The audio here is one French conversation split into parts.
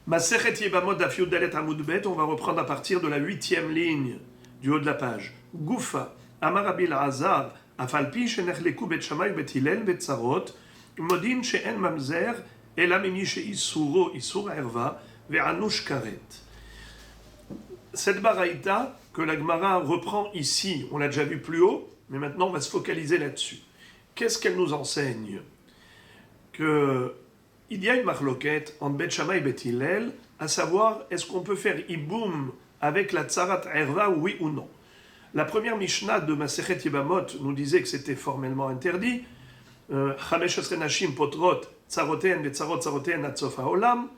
Masechet Yebamot Daf Yud Dalet Amud Bet, on va reprendre à partir de la 8e ligne du haut de la page. Goufa, Amar Rabbi Elazar, Afalpi Shenechleku Bet Shammai Bet Hillel Bet Tzarot, Modin She'en Mamzer, Ela Mimi She'isuro Isur Erva, Ve'anush Karet. Cette baraïta que la Gemara reprend ici, on l'a déjà vu plus haut, mais maintenant on va se focaliser là-dessus. Qu'est-ce qu'elle nous enseigne? Il y a une marloquette entre Bet Shammai et Bet Hillel, à savoir, est-ce qu'on peut faire Iboum avec la Tzarat Erva, oui ou non? La première Mishnah de Masechet Yebamot nous disait que c'était formellement interdit. Chamesh Esrei Nashim Potrot, Tzaroten, Betzarot, Tzaroten, Atzof HaOlam.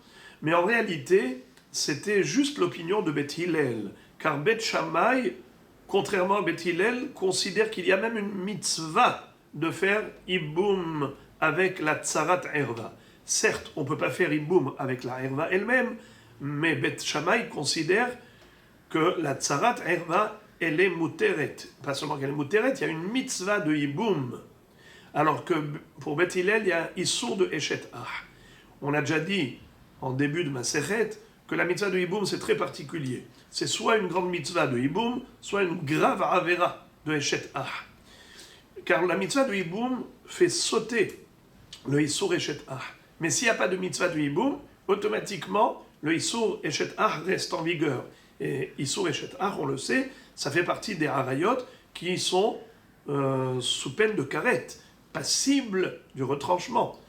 Mais en réalité, c'était juste l'opinion de Bet Hillel. Car Bet Shammai, contrairement à Bet Hillel, considère qu'il y a même une mitzvah de faire Iboum avec la Tzarat Erva. Certes, on ne peut pas faire Iboum avec la Erva elle-même, mais Bet Shammai considère que la Tzarat Erva, elle est Muteret. Pas seulement qu'elle est Muteret, il y a une mitzvah de Iboum. Alors que pour Bet Hillel, il y a un Issour de Eshet Ah. On a déjà dit, en début de Masechet, que la mitzvah de Iboum, c'est très particulier. C'est soit une grande mitzvah de Iboum, soit une grave Avera de Eshet Ah. Car la mitzvah de Iboum fait sauter le Issour Eshet Ah. Mais s'il n'y a pas de mitzvah de Iboum, automatiquement, le Issour Eshet Ah reste en vigueur. Et Issour Eshet Ah, on le sait, ça fait partie des harayot qui sont sous peine de karet, passibles du retranchement.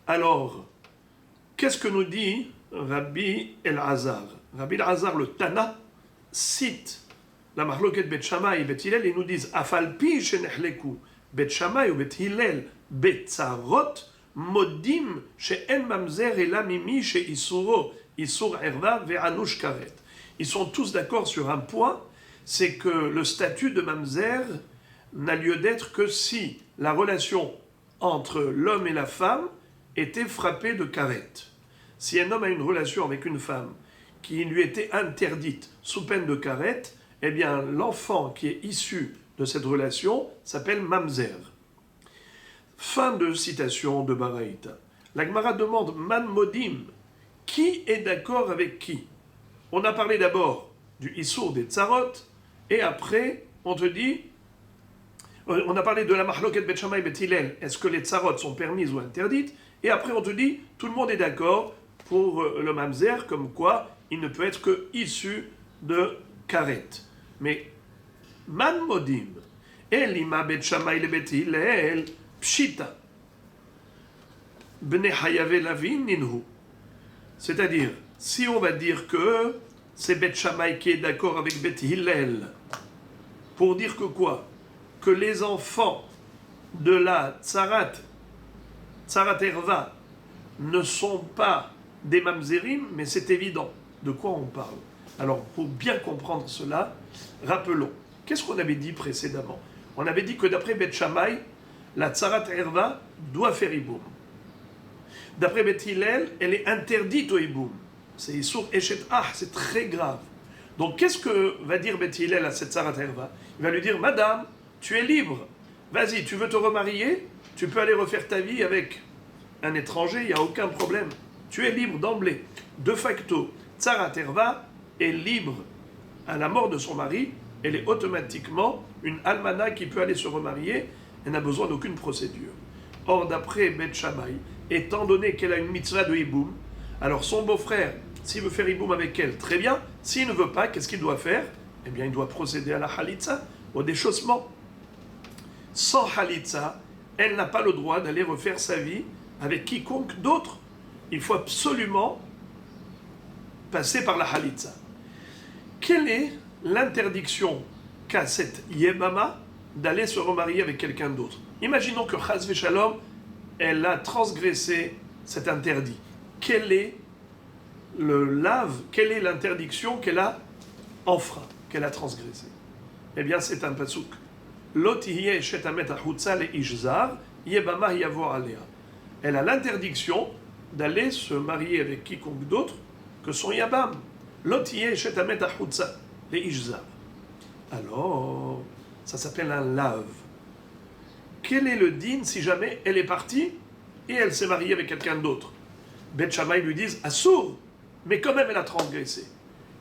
Alors, qu'est-ce que nous dit Rabbi Elazar? Rabbi Elazar, le Tana, cite la marloquette Bet Shammai et Bet Hillel et nous disent Afalpi shenechleku Bet Shammai ou Bet Hillel Betzarot modim she'en mamzer ela mimi she'isuro isur erva ve'anush karet. Ils sont tous d'accord sur un point, c'est que le statut de mamzer n'a lieu d'être que si la relation entre l'homme et la femme était frappée de karet. Si un homme a une relation avec une femme qui lui était interdite sous peine de karet, eh bien l'enfant qui est issu de cette relation s'appelle mamzer. Fin de citation de Baraïta. La Gemara demande Man Modim, qui est d'accord avec qui? On a parlé d'abord du Issour des Tzarot, et après, on te dit, on a parlé de la Mahloket Bet Shammai Bet Hillel, est-ce que les Tzarot sont permises ou interdites? Et après, on te dit, tout le monde est d'accord pour le Mamzer, comme quoi il ne peut être que issu de Karet. Mais Man Modim, Elima Bet Shammai le Bet Hillel, Pshita. Bnei Hayave Lavin Ninhu. C'est-à-dire, si on va dire que c'est Bet Shammai qui est d'accord avec Bet Hillel, pour dire que quoi? Que les enfants de la Tzarat Erva ne sont pas des Mamzerim, mais c'est évident. De quoi on parle? Alors, pour bien comprendre cela, rappelons, qu'est-ce qu'on avait dit précédemment? On avait dit que d'après Bet Shammai, la Tzarat Erva doit faire Iboum. D'après Bet Hillel, elle est interdite au Iboum. C'est Issour Eshet Ah, c'est très grave. Donc qu'est-ce que va dire Bet Hillel à cette Tzarat Erva? Il va lui dire, Madame, tu es libre. Vas-y, tu veux te remarier? Tu peux aller refaire ta vie avec un étranger, il n'y a aucun problème. Tu es libre d'emblée. De facto, Tzarat Erva est libre à la mort de son mari. Elle est automatiquement une almana qui peut aller se remarier. Elle n'a besoin d'aucune procédure. Or, d'après Bet Shammai, étant donné qu'elle a une mitzvah de Iboum, alors son beau-frère, s'il veut faire Iboum avec elle, très bien. S'il ne veut pas, qu'est-ce qu'il doit faire? Eh bien, il doit procéder à la Halitza, au déchaussement. Sans Halitza, elle n'a pas le droit d'aller refaire sa vie avec quiconque d'autre. Il faut absolument passer par la Halitza. Quelle est l'interdiction qu'a cette Yebama d'aller se remarier avec quelqu'un d'autre? Imaginons que Chas Veshalom, elle a transgressé cet interdit. Quel est le lave, quelle est l'interdiction qu'elle a enfreint, qu'elle a transgressée? Eh bien, c'est un pasuk. Lotiye shetamet achutza le ishzar, yebama yavo alea. Elle a l'interdiction d'aller se marier avec quiconque d'autre que son yabam. Lotiye shetamet achutza le ishzar. Alors, ça s'appelle un lave. Quel est le din si jamais elle est partie et elle s'est mariée avec quelqu'un d'autre? Bet Shammai lui disent Assour, mais quand même elle a transgressé.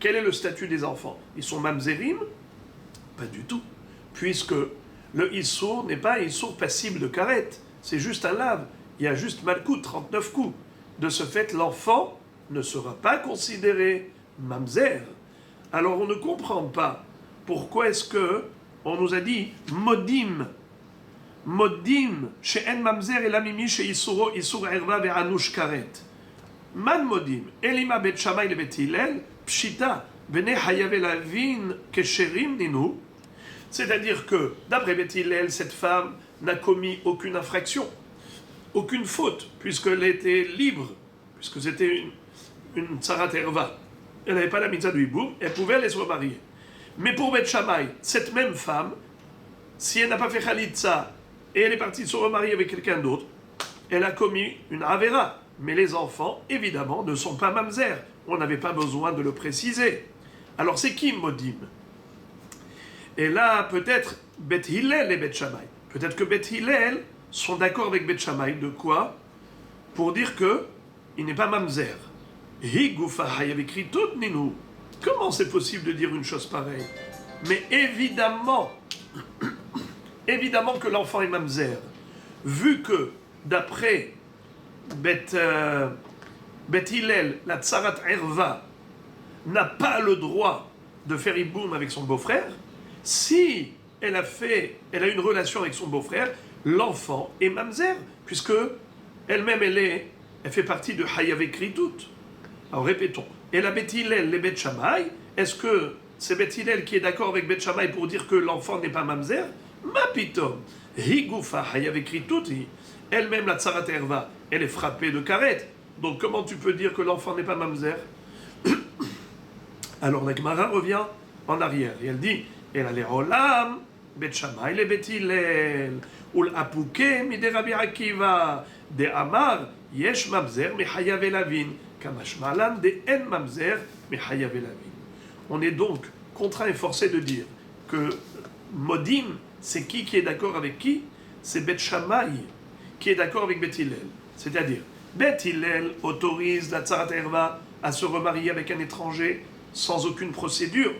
Quel est le statut des enfants? Ils sont mamzerim? Pas du tout, puisque le Issour n'est pas un Issour passible de karet, c'est juste un lave. Il y a juste malkout, 39 coups. De ce fait, l'enfant ne sera pas considéré mamzer. Alors on ne comprend pas pourquoi est-ce que on nous a dit modim, modim, chez en mamzer et lamimi chez Issouro, Issour erva ve'anush karet. Man modim, elima bet Shammai le bet Hillel, pshita, bene hayav elavin kesherim ninu. C'est-à-dire que, d'après bet Hillel, cette femme n'a commis aucune infraction, aucune faute, puisqu'elle était libre, puisque c'était une tsarat erva. Elle n'avait pas la mitzvah du hiboum, elle pouvait aller se remarier. Mais pour Bet Shammai, cette même femme, si elle n'a pas fait chalitza et elle est partie se remarier avec quelqu'un d'autre, elle a commis une avera. Mais les enfants, évidemment, ne sont pas mamzer. On n'avait pas besoin de le préciser. Alors c'est qui modim? Et là, peut-être Bet Hillel et Bet Shammai. Peut-être que Bet Hillel sont d'accord avec Bet Shammai. De quoi? Pour dire que il n'est pas mamzer. Comment c'est possible de dire une chose pareille? Mais évidemment, évidemment que l'enfant est mamzer. Vu que, d'après Bet Hillel, la tsarat erva n'a pas le droit de faire hiboum avec son beau-frère, si elle a une relation avec son beau-frère, l'enfant est mamzer, puisque elle-même elle fait partie de Hayav Ekritut. Alors répétons. Et la Bet Hillel, les Bet Shammai, est-ce que c'est Bet Hillel qui est d'accord avec Bet Shammai pour dire que l'enfant n'est pas mamzer? Ma pitom. Higufa Hayav Ekritut. Elle-même, la tsarat erva, elle est frappée de karet. Donc comment tu peux dire que l'enfant n'est pas mamzer? Alors la Gemara revient en arrière et elle dit elle a les olam, Bet Shammai le Bet Hillel, ul apuke mi de Rabbi Akiva, de Amar yesh mamzer mi hayav elavin, kamash malan de en mamzer mi hayav elavin. On est donc contraint et forcé de dire que modim, c'est qui est d'accord avec qui? C'est Bet Shammai qui est d'accord avec Bet Hillel. C'est-à-dire, Bet Hillel autorise la tsarat erva à se remarier avec un étranger sans aucune procédure,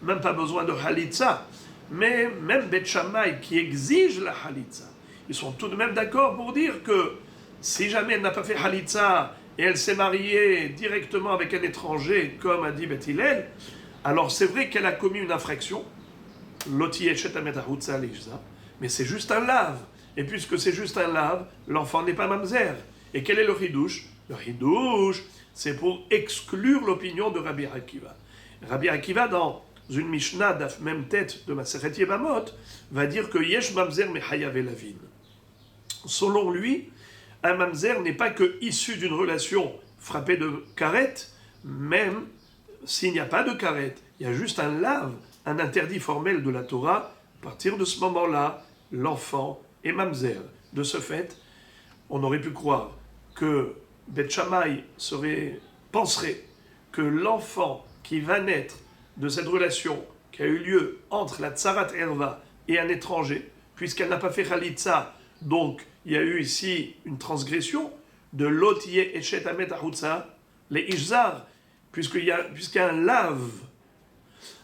même pas besoin de halitza. Mais même Bet Shammai qui exige la halitza, ils sont tout de même d'accord pour dire que si jamais elle n'a pas fait halitza et elle s'est mariée directement avec un étranger, comme a dit Bet Hillel, alors c'est vrai qu'elle a commis une infraction, mais c'est juste un lave. Et puisque c'est juste un lave, l'enfant n'est pas mamzer. Et quel est le hidouche? Le hidouche, c'est pour exclure l'opinion de Rabbi Akiva. Rabbi Akiva, dans une Mishnah d'af même tête de Masechet Yevamot, va dire que yesh mamzer mechayav elavin. Selon lui, un mamzer n'est pas que issu d'une relation frappée de karet, même s'il n'y a pas de karet, il y a juste un lave, un interdit formel de la Torah. À partir de ce moment-là, l'enfant est mamzer. De ce fait, on aurait pu croire que Bet Shammai penserait que l'enfant qui va naître de cette relation qui a eu lieu entre la tsarat erva et un étranger, puisqu'elle n'a pas fait chalitza, donc il y a eu ici une transgression de l'otiye eshet amet ahutza, les ishzar, puisqu'il y a un lave,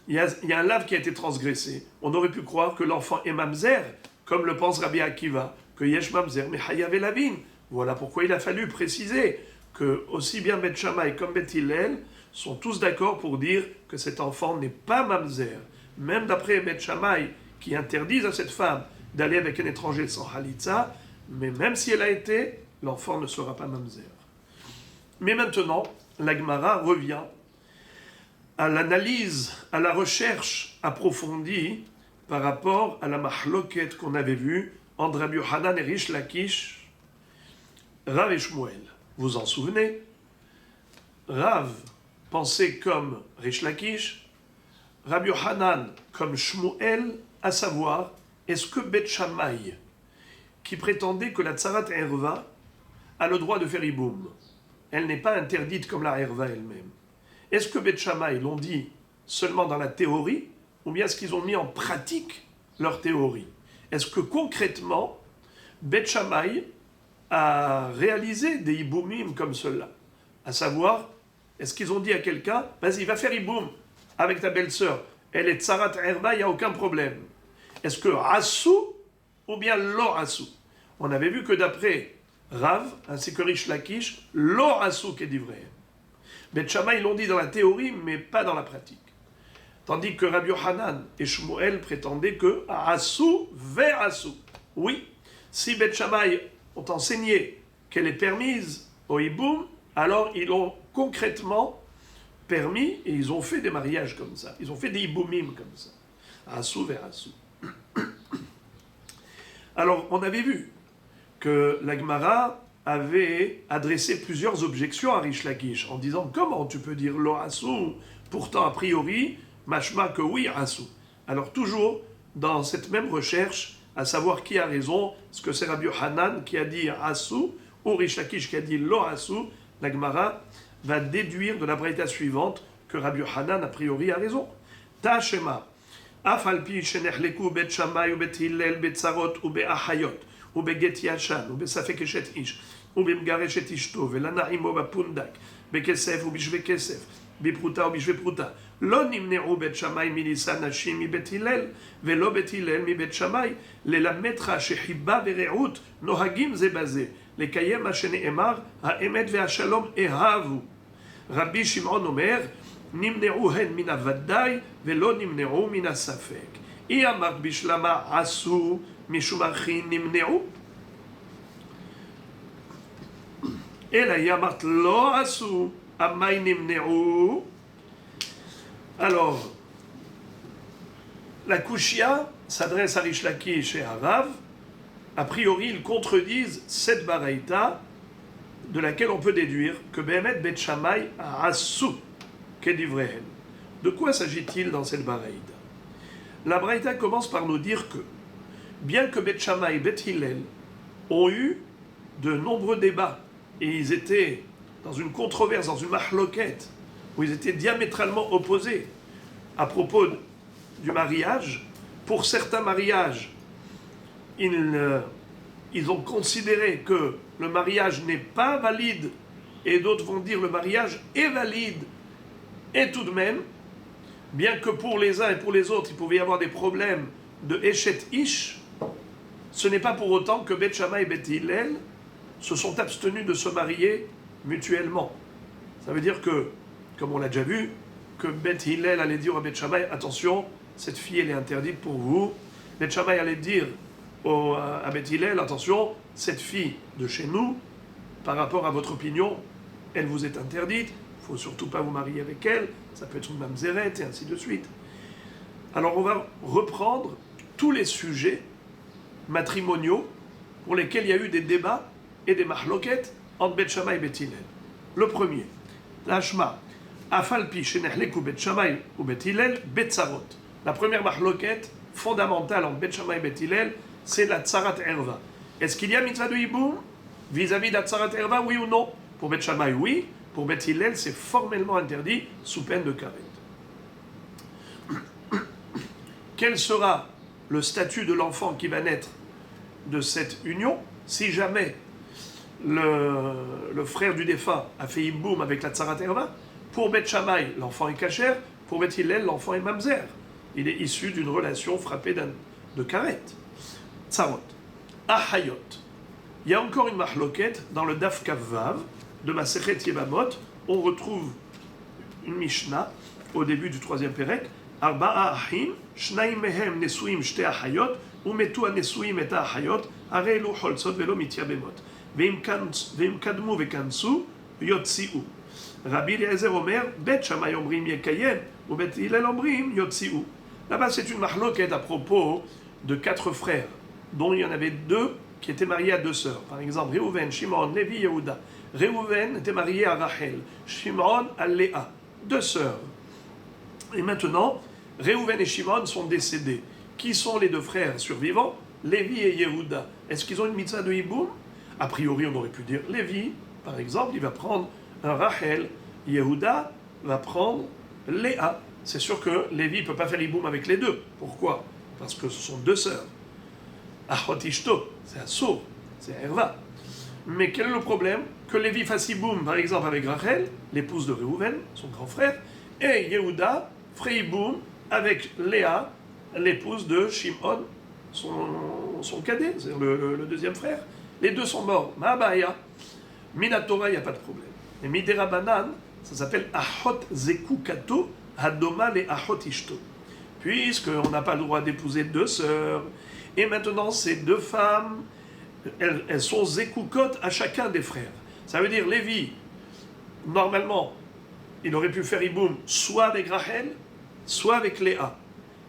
il y a un lave qui a été transgressé. On aurait pu croire que l'enfant est mamzer, comme le pense Rabbi Akiva, que yesh mamzer mais hayav elavin. Voilà pourquoi il a fallu préciser que aussi bien Bet Shammai comme Bet Hillel sont tous d'accord pour dire que cet enfant n'est pas mamzer. Même d'après Bet Shammai, qui interdisent à cette femme d'aller avec un étranger sans halitza, mais même si elle a été, l'enfant ne sera pas mamzer. Mais maintenant, la Gemara revient à l'analyse, à la recherche approfondie par rapport à la mahloket qu'on avait vue entre Rabbi Yochanan et Rish Lakish, Rav et Shmuel. Vous vous en souvenez? Rav pensait comme Rish Lakish, Rabbi Yochanan comme Shmuel, à savoir, est-ce que Bet Shammai, qui prétendait que la tsarat erva a le droit de faire hiboum, elle n'est pas interdite comme la erva elle-même. Est-ce que Bet Shammai l'ont dit seulement dans la théorie, ou bien est-ce qu'ils ont mis en pratique leur théorie? Est-ce que concrètement, Bet Shammai a réalisé des hiboumim comme cela? À savoir, est-ce qu'ils ont dit à quelqu'un, vas-y, va faire Iboum avec ta belle-sœur, elle est Tsarat Erva, il n'y a aucun problème. Est-ce que Assou ou bien Lo Assou? On avait vu que d'après Rav, ainsi que Rish Lakish, Lo Assou qui est vrai. Bet Shammai, ils l'ont dit dans la théorie, mais pas dans la pratique. Tandis que Rabbi Yohanan et Shmuel prétendaient que Assou vers Assou. Oui, si Bet Shammai ont enseigné qu'elle est permise au Iboum, alors ils l'ont concrètement permis et ils ont fait des mariages comme ça. Ils ont fait des Iboumim comme ça. Assou vers Assou. Alors, on avait vu que la Gemara avait adressé plusieurs objections à Rish Lakish en disant comment tu peux dire Lo Assou, pourtant a priori, mashma que oui Assou. Alors toujours dans cette même recherche, à savoir qui a raison, est-ce que c'est Rabbi Yohanan qui a dit Assou ou Rish Lakish qui a dit Lo Assou, la Gemara va déduire de la braïta suivante que Rabbi Yohanan a priori a raison. Tashema, Afalpi shenechleku bet Shammai ou bet Hillel bet Sarot ou bet Ahayot ou bet Get Yashan ou bet Safek Eshet Ish ou bet Mgaresh et Ishto velana imo bapundak bekesef ou bishve kesef bipruta ou bishve pruta lo nimneru bet Shammai milisa nashim mi bet Hillel velo bet Hillel mi bet Shammai lelametra shehiba vereut nohagim ze baze לקיים מה שנאמר, האמת והשלום אהבו. רבי שמעון אומר, נמנעו הן מן הוודאי ולא נמנעו מן הספק. היא אמרת בשלמה עשו, משום אחי נמנעו. אלא היא אמרת לא עשו, עמי נמנעו. Alors, la Kushia s'adresse à Rish Lakish et à Rav. A priori, ils contredisent cette baraïta de laquelle on peut déduire que Behemet Bet Shammai a Assou Kedivrehen. De quoi s'agit-il dans cette baraïta? La baraïta commence par nous dire que, bien que Bet Shammai et Bet Hillel ont eu de nombreux débats, et ils étaient dans une controverse, dans une mahloquette, où ils étaient diamétralement opposés à propos du mariage, pour certains mariages, ils ont considéré que le mariage n'est pas valide et d'autres vont dire le mariage est valide. Et tout de même, bien que pour les uns et pour les autres, il pouvait y avoir des problèmes de Eshet Ish, ce n'est pas pour autant que Bet Shammai et Bet Hillel se sont abstenus de se marier mutuellement. Ça veut dire que, comme on l'a déjà vu, que Bet Hillel allait dire à Bet Shammai, attention, cette fille elle est interdite pour vous. Bet Shammai allait dire à Bet Hillel, attention, cette fille de chez nous, par rapport à votre opinion, elle vous est interdite, il ne faut surtout pas vous marier avec elle, ça peut être une mamzeret, et ainsi de suite. Alors on va reprendre tous les sujets matrimoniaux pour lesquels il y a eu des débats et des mahloquettes entre Bet Shammai et Bet Hillel. Le premier, l'ashma, afalpi shenehleku Bet Shammai ou Bet Hillel, Bet Sarot. La première mahloquette fondamentale entre Bet Shammai et Bet Hillel, c'est la Tsarat Erva. Est-ce qu'il y a mitzvah de Hiboum vis-à-vis de la Tsarat Erva, oui ou non? Pour Bet Shammai, oui. Pour Bet Hillel, c'est formellement interdit sous peine de karet. Quel sera le statut de l'enfant qui va naître de cette union si jamais le frère du défunt a fait Hiboum avec la Tsarat Erva? Pour Bet Shammai, l'enfant est kasher. Pour Bet Hillel, l'enfant est mamzer. Il est issu d'une relation frappée de karet. Tsarot. Ahayot. Il y a encore une mahloquette dans le Daf Kavvav de Masechet Yebamot. On retrouve une Mishnah au début du troisième Pérek. Arba'a ahim, shnaim mehem nesuim shte ahayot, umetu anesuim et ahayot, arelu holzot velo mityabemot. Veim kadmu vekansu, yotziu. Rabbi Eliezer Omer, Bet Shammai omrim yekayem, ou Bet Hillel omrim yotziu. Là-bas, c'est une mahloquette à propos de 4 frères, dont il y en avait 2 qui étaient mariés à 2 sœurs. Par exemple, Réhouven, Shimon, Lévi, Yehuda. Réhouven était marié à Rachel, Shimon à Léa, 2 sœurs. Et maintenant, Réhouven et Shimon sont décédés. Qui sont les 2 frères survivants? Lévi et Yehuda. Est-ce qu'ils ont une mitzvah de Hiboum? A priori, on aurait pu dire Lévi, par exemple, il va prendre un Rachel. Yehuda va prendre Léa. C'est sûr que Lévi ne peut pas faire Hiboum avec les 2. Pourquoi? Parce que ce sont 2 sœurs. Achot Ishto, c'est un sourd, c'est Herva. Mais quel est le problème? Que Lévi fasse Iboum, par exemple, avec Rachel, l'épouse de Réhouven, son grand frère, et Yehuda ferait Iboum avec Léa, l'épouse de Shimon, son cadet, c'est-à-dire le deuxième frère. Les deux sont morts. Ma'abaya. Minatora, il n'y a pas de problème. Et Midera Banan, ça s'appelle Ahot Zekukato, Hadoma le Ahot Ishto. Puisqu'on n'a pas le droit d'épouser deux sœurs, et maintenant ces deux femmes, elles sont Zekukot à chacun des frères. Ça veut dire Lévi, normalement, il aurait pu faire Iboum soit avec Rachel, soit avec Léa.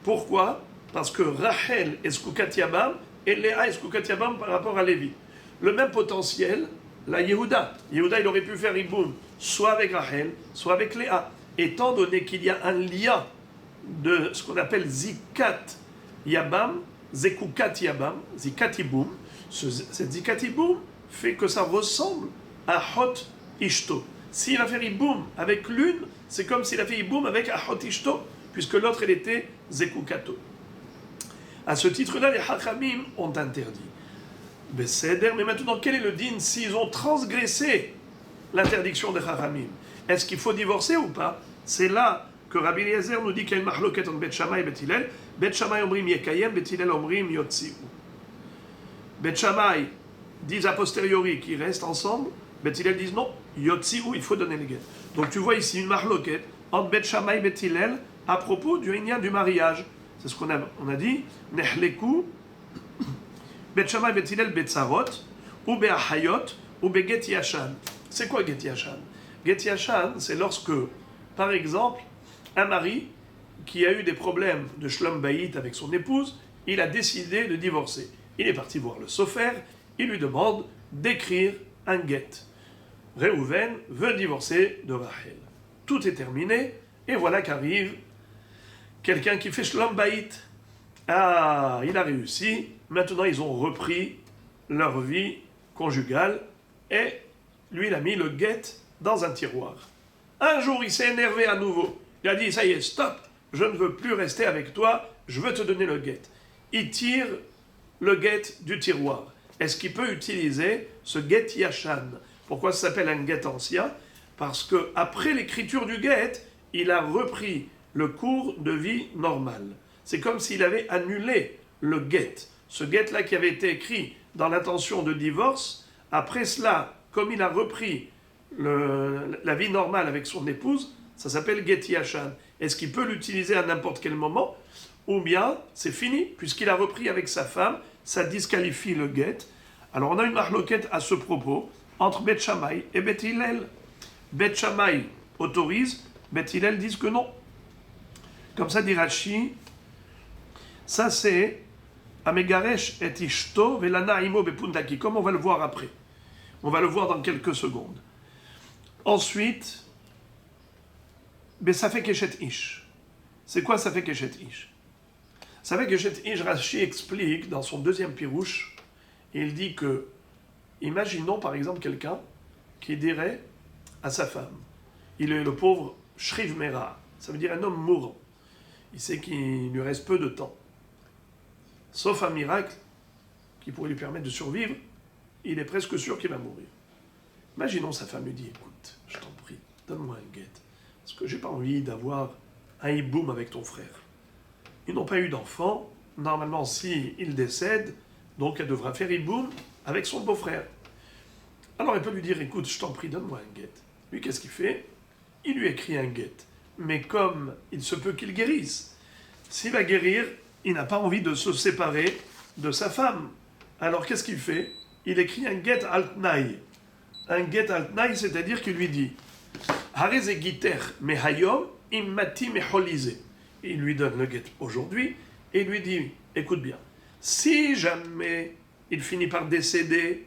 Pourquoi? Parce que Rachel est Skukat Yabam et Léa est Skukat Yabam par rapport à Lévi. Le même potentiel, la Yehuda. Yehuda, il aurait pu faire Iboum soit avec Rachel, soit avec Léa. Étant donné qu'il y a un lien de ce qu'on appelle Zikat Yabam, Zekukat Yabam, Zikat Iboum, cette Zikat Iboum fait que ça ressemble à Hot Ishto. S'il a fait Iboum avec l'une, c'est comme s'il a fait Iboum avec Ahot Ishto, puisque l'autre, elle était Zekukato. À ce titre-là, les Hachamim ont interdit. Mais maintenant, quel est le din s'ils ont transgressé l'interdiction des Hachamim? Est-ce qu'il faut divorcer ou pas? C'est là que Rabbi Eliezer nous dit qu'il y a une marloquette entre Bet Shammai et Bet Hillel. Bet Shammai omrim yekayem, Bet Hillel omrim yotzi'u. Bet Shammai disent a posteriori qu'ils restent ensemble, Bet Hillel disent non, yotzi'u, il faut donner les guettes. Donc tu vois ici une marloquette entre Bet Shammai et Bet Hillel à propos du lien du mariage. C'est ce qu'on a dit. Nehleku, Bet Shammai Bet Hillel Betzarot, ou Be'ahayot, ou Be'get Yashan. C'est quoi Get Yashan? Get Yashan, c'est lorsque, par exemple, un mari qui a eu des problèmes de Shlom Bayit avec son épouse, il a décidé de divorcer. Il est parti voir le sofer, il lui demande d'écrire un get. Réhouven veut divorcer de Rachel. Tout est terminé, et voilà qu'arrive quelqu'un qui fait Shlom Bayit. Ah, il a réussi. Maintenant, ils ont repris leur vie conjugale et lui, il a mis le get dans un tiroir. Un jour, il s'est énervé à nouveau. Il a dit, ça y est, stop, je ne veux plus rester avec toi, je veux te donner le get. Il tire le get du tiroir. Est-ce qu'il peut utiliser ce get yashan? Pourquoi ça s'appelle un get ancien? Parce qu'après l'écriture du get, il a repris le cours de vie normal. C'est comme s'il avait annulé le get. Ce get-là qui avait été écrit dans l'intention de divorce, après cela, comme il a repris la vie normale avec son épouse, ça s'appelle get yashan. Est-ce qu'il peut l'utiliser à n'importe quel moment? Ou bien c'est fini, puisqu'il a repris avec sa femme, ça disqualifie le get. Alors on a une marloquette à ce propos entre Bet Shammai et Bet Hillel. Bet Shammai autorise, Bet Hillel disent que non. Comme ça dit Rashi, ça c'est Amegaresh et Ishto velana imo bepundaki, comme on va le voir après. On va le voir dans quelques secondes. Ensuite, Besafek Eshet Ish. C'est quoi Safek Eshet Ish? Safek Eshet Ish, Rashi explique dans son deuxième pirouche, il dit que, imaginons par exemple quelqu'un qui dirait à sa femme, il est le pauvre Shriv Mera, ça veut dire un homme mourant. Il sait qu'il lui reste peu de temps. Sauf un miracle qui pourrait lui permettre de survivre, il est presque sûr qu'il va mourir. Imaginons sa femme lui dit, écoute, je t'en prie, donne-moi un guet, parce que j'ai pas envie d'avoir un hiboum avec ton frère. Ils n'ont pas eu d'enfant, normalement si il décède, donc elle devra faire hiboum avec son beau-frère. Alors elle peut lui dire, écoute, je t'en prie, donne-moi un guet. Lui, qu'est-ce qu'il fait? Il lui écrit un guet. Mais comme il se peut qu'il guérisse, s'il va guérir, il n'a pas envie de se séparer de sa femme. Alors qu'est-ce qu'il fait? Il écrit un get altnaï. Un get altnaï, c'est-à-dire qu'il lui dit Hareze giter mehayom immati meholize. Il lui donne le get aujourd'hui et il lui dit écoute bien, si jamais il finit par décéder,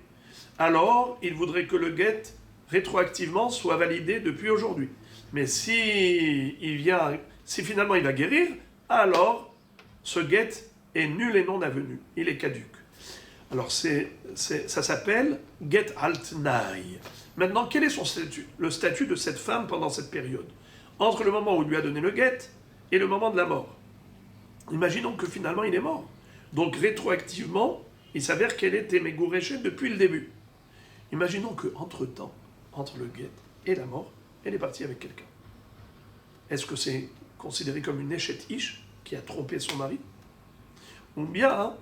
alors il voudrait que le get rétroactivement soit validé depuis aujourd'hui. Mais si finalement il va guérir, alors ce get est nul et non avenu. Il est caduque. Alors ça s'appelle get altnaï. Maintenant, quel est son statut? Le statut de cette femme pendant cette période, entre le moment où il lui a donné le get et le moment de la mort. Imaginons que finalement il est mort. Donc rétroactivement, il s'avère qu'elle était Megouréchée depuis le début. Imaginons qu'entre-temps, entre le guet et la mort, elle est partie avec quelqu'un. Est-ce que c'est considéré comme une échet ish qui a trompé son mari? Ou bien,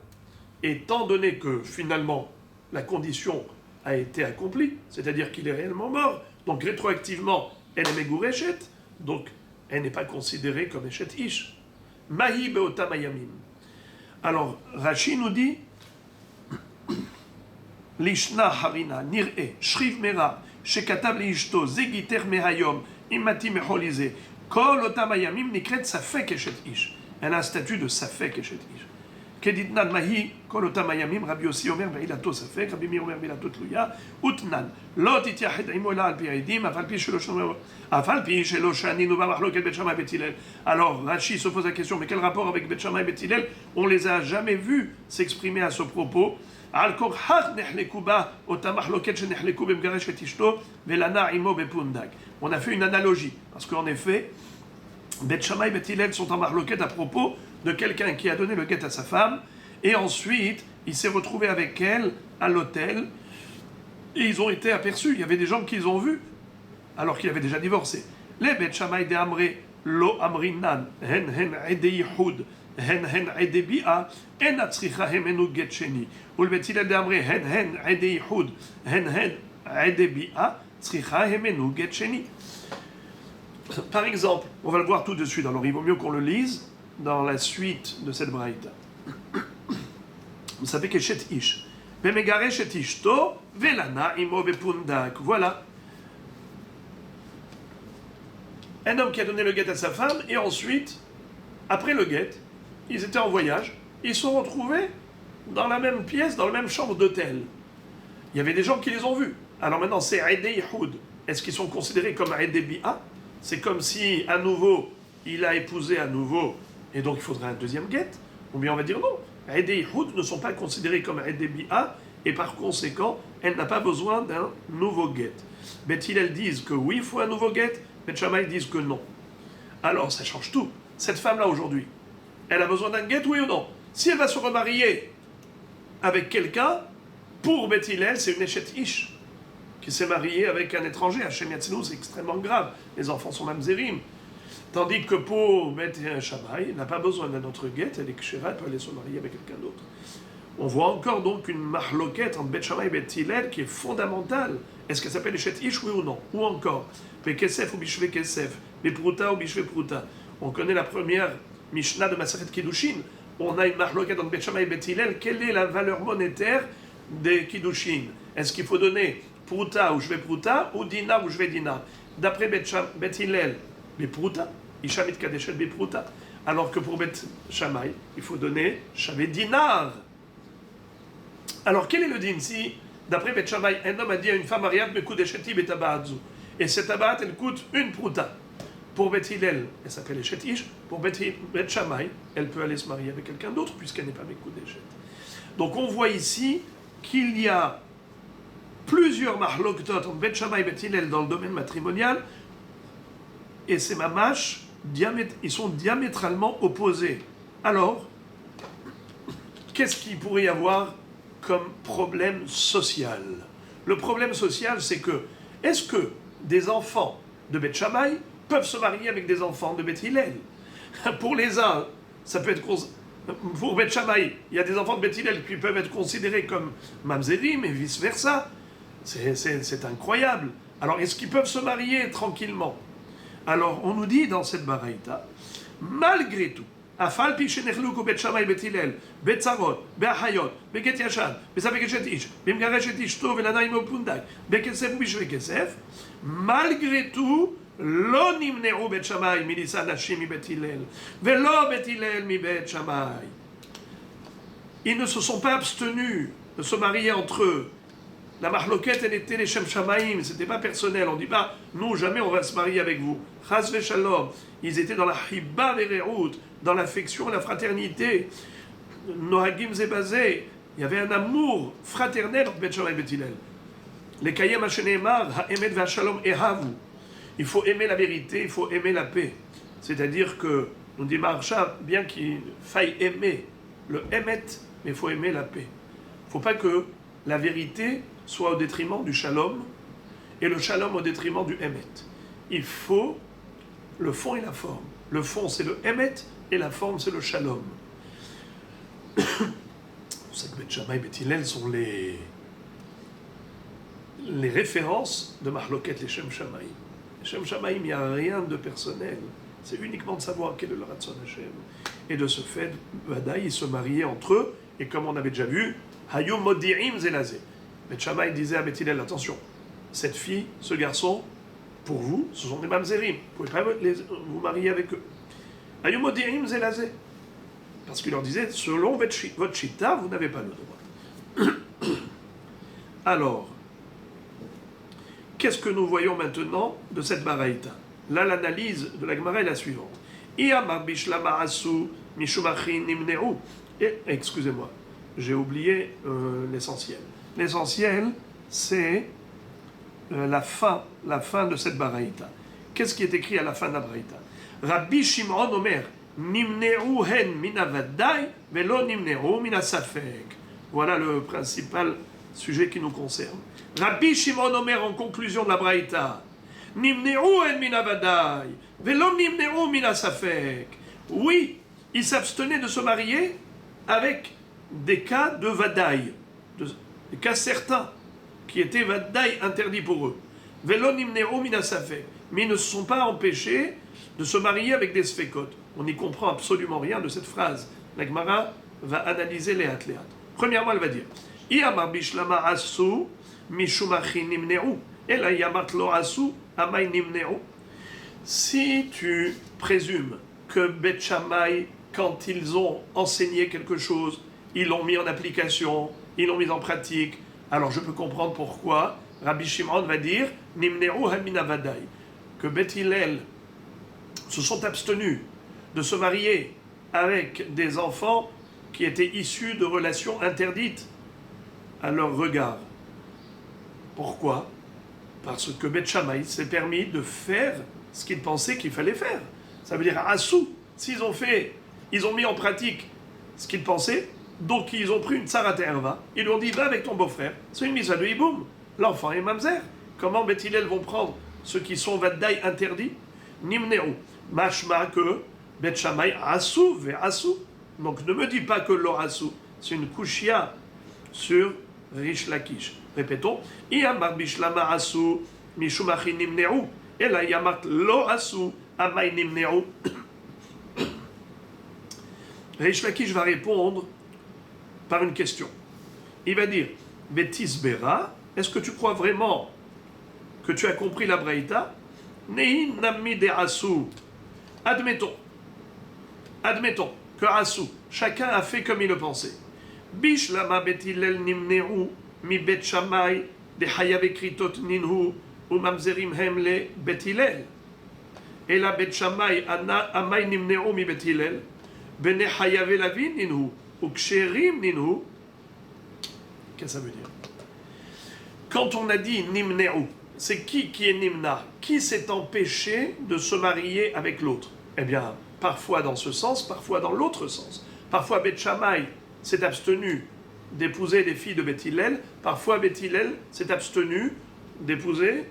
étant donné que finalement la condition a été accomplie, c'est-à-dire qu'il est réellement mort, donc rétroactivement, elle est Megourechet, donc elle n'est pas considérée comme échet ish. Mahi be'otam hayamim. Alors, Rashi nous dit Lishna harina nir'e shriv mera shekatav liishto zegiter mehayom imati meholize kol otam hayamim nikret safek eshet ish. Elle a un statut de safek eshet ish. Keditnan mahi kol otam hayamim Rabbi Yossi omer ve'ilato safek Rabbi Meir omer ve'ilato tluya utnan lo tityahed imo ela al pi eidim afal pi shelo shaninu b'machloket Bet Shammai Bet Hillel. Alors Rashi se pose la question, mais quel rapport avec Bet Shammai et Bet Hillel? On les a jamais vus s'exprimer à ce propos. On a fait une analogie, parce qu'en effet, Bet Shammai et Bet Hillel sont en mahloket à propos de quelqu'un qui a donné le guet à sa femme, et ensuite il s'est retrouvé avec elle à l'hôtel, et ils ont été aperçus, il y avait des gens qui les ont vus, alors qu'il avait déjà divorcé. Les Bet Shammai de Amré, lo amrinan, hen ede yichud, hen ede bi'a, en atzricha hemenu get sheni. Ou le Bet Hillel de Amré, hen ede yichud, hen ede bi'a, tzricha hemenu get sheni. Par exemple, on va le voir tout de suite, alors il vaut mieux qu'on le lise dans la suite de cette braïta. Vous savez que Shet Ish, Bemegaresh et Ishto, Velana imo bepundak. Voilà. Un homme qui a donné le guet à sa femme, et ensuite, après le guet, ils étaient en voyage, ils se sont retrouvés dans la même pièce, dans la même chambre d'hôtel. Il y avait des gens qui les ont vus. Alors maintenant, c'est Aïdé Yihoud. Est-ce qu'ils sont considérés comme Aïdé Bi'a? C'est comme si, à nouveau, il a épousé à nouveau, et donc il faudrait un deuxième guet. Ou bien on va dire non. Aïdé Yihoud ne sont pas considérés comme Aïdé Bi'a, et par conséquent, elle n'a pas besoin d'un nouveau guet. Bet Hillel disent que oui, il faut un nouveau guet. Bet Shammai disent que non. Alors, ça change tout. Cette femme-là, aujourd'hui, elle a besoin d'un guet, oui ou non? Si elle va se remarier avec quelqu'un, pour Bet Hillel, c'est une échet ish, qui s'est mariée avec un étranger. Hashem Yatzilou, c'est extrêmement grave. Les enfants sont mamzerim. Tandis que pour Bet Shammai, elle n'a pas besoin d'un autre guet, elle est kshera, elle peut aller se marier avec quelqu'un d'autre. On voit encore donc une mahloket entre Bet Shammai et Bet Hillel qui est fondamentale. Est-ce qu'elle s'appelle échet ish, oui ou non? Ou encore, Bekesef ou Bishve Kesef, Bepruta ou Bishve Pruta. On connaît la première Mishnah de Maseret Kiddushin. On a une mahloket entre Bet Shammai et Bet Hillel. Quelle est la valeur monétaire des Kiddushin? Est-ce qu'il faut donner Pruta ou Shve Pruta ou Dinar ou Shve Dinar? D'après Bet Hillel, Bepruta, Isha Mitkadeshet Bepruta. Alors que pour Bet Shammai, il faut donner Shve Dinar. Alors quel est le din si, d'après Bet Shammai, un homme a dit à une femme mariable, Mekudesheti betabaadzu, et cette tabaat, elle coûte une pruta. Pour Bet Hillel, elle s'appelle Eshet Ish. Pour Bet Shammai, elle peut aller se marier avec quelqu'un d'autre puisqu'elle n'est pas Mekudeshet. Donc on voit ici qu'il y a plusieurs mahloktot entre Bet Shammai et Bet Hillel dans le domaine matrimonial, et ces mamash, ils sont diamétralement opposés. Alors, qu'est-ce qu'il pourrait y avoir comme problème social? Le problème social, c'est que, est-ce que des enfants de Bet Shammai peuvent se marier avec des enfants de Bet Hillel? Pour les uns, ça peut être... Pour Bet Shammai, il y a des enfants de Bet Hillel qui peuvent être considérés comme mamzerim et vice-versa. C'est incroyable. Alors, est-ce qu'ils peuvent se marier tranquillement? Alors, on nous dit dans cette baraïta, malgré tout, Afal pi shenechluku Bet Shammai Bet Hillel, Bet Zarot, Be'achayot, Beget Yashan, Besafek Eshet Ish, Bimgaresh Et Ishto, Velana Imo Pundak, Bekesef ou Bishve Kesef, malgré tout, Lo nimneru Bet Shammai milisa nashim mi Bet Hillel, Velo Bet Hillel mi Bet Shammai. Ils ne se sont pas abstenus de se marier entre eux. La mahloket, elle était les Shem Shamaim, c'était pas personnel. On dit pas, nous, jamais on va se marier avec vous. Chas ve Shalom. Ils étaient dans la Hiba Verehout, dans l'affection, la fraternité. Nohagim Zebazé. Il y avait un amour fraternel entre Bet Shammai et Bet Hillel. Les Kayem Hashenemar, Ha'emet ve'Shalom Ehavu. Il faut aimer la vérité, il faut aimer la paix. C'est-à-dire que, on dit Maharsha, bien qu'il faille aimer le Emet, mais il faut aimer la paix. Il ne faut pas que la vérité soit au détriment du shalom, et le shalom au détriment du emet. Il faut le fond et la forme. Le fond, c'est le emet, et la forme, c'est le shalom. C'est que Beth Shammai et Beth Hillel sont les références de Mahloket les Shem Shamaim. Les Shem Shamaim, il n'y a rien de personnel. C'est uniquement de savoir quel est le Ratzon Hashem. Et de ce fait, Vadaï, ils se mariaient entre eux, et comme on avait déjà vu, Hayum Modi'im Zelazé. Beth Shammai disait à Beth Hillel, attention, cette fille, ce garçon, pour vous, ce sont des mamzerim. Vous ne pouvez pas vous marier avec eux. Hayum Modi'im Zelazé. Parce qu'il leur disait, selon votre shita, vous n'avez pas le droit. Alors, qu'est-ce que nous voyons maintenant de cette baraïta? Là, l'analyse de la Gemara est la suivante. Excusez-moi, j'ai oublié l'essentiel. L'essentiel, c'est la fin de cette baraïta. Qu'est-ce qui est écrit à la fin de la baraïta? Rabbi Shimon Omer, Nimne'u hen mina vaddai, velo nimne'u mina safek. Voilà le principal sujet qui nous concerne. Rabbi Shimon Omer, en conclusion de la Braïta, Nimne'u hen mina vaddai, velo nimne'u mina safek. Oui, ils s'abstenaient de se marier avec des cas de vaddai, des cas certains, qui étaient vaddai interdits pour eux. Velo nimne'u mina safek. Mais ils ne se sont pas empêchés de se marier avec des sfekot. On n'y comprend absolument rien de cette phrase. La Gemara va analyser les atléat. Premièrement, elle va dire Iyamar bishlama asu mishumachi nimne'u. Et là, Iyamar lo asu amay nimne'u. Si tu présumes que Beth Shammai, quand ils ont enseigné quelque chose, ils l'ont mis en application, ils l'ont mis en pratique, alors je peux comprendre pourquoi Rabbi Shimon va dire Nimne'u hamina vadai. Que Beth Hillel se sont abstenus de se marier avec des enfants qui étaient issus de relations interdites à leur regard. Pourquoi? Parce que Beth Shammai s'est permis de faire ce qu'il pensait qu'il fallait faire. Ça veut dire Assou, s'ils ont mis en pratique ce qu'ils pensaient, donc ils ont pris une tsarat erva, ils lui ont dit va avec ton beau-frère, c'est une mise à deux hiboum, l'enfant est mamzer. Comment Beth Hillel vont prendre ceux qui sont vaddaï interdits? Nimne'u, mashma que Beth Shammai asou ve asou. Donc ne me dis pas que lo asou, c'est une kushia sur Rish Lakish. Répétons, Iyamar bishlama asou mishumachi nimne'u, et là Iyamar lo asou amay nimne'u. Rish Lakish va répondre par une question. Il va dire, Betis Bera, est-ce que tu crois vraiment que tu as compris la Braïta? Nehin nammi de asou. Admettons que Assou, chacun a fait comme il le pensait. Bish lama bet Hillel nimne'u mi bet Shammai de hayav kritot ninhu ou mamzerim hemle bet Hillel. Et la bet Shammai amay nimne'u mi bet Hillel bene hayav lavin ninhu ou ksherim ninhu. Qu'est-ce que ça veut dire? Quand on a dit nimne'u, c'est qui est nimna? Qui s'est empêché de se marier avec l'autre? Eh bien, parfois dans ce sens, parfois dans l'autre sens. Parfois, Beth Shammai s'est abstenu d'épouser des filles de Beth Hillel. Parfois, Beth Hillel s'est abstenu d'épouser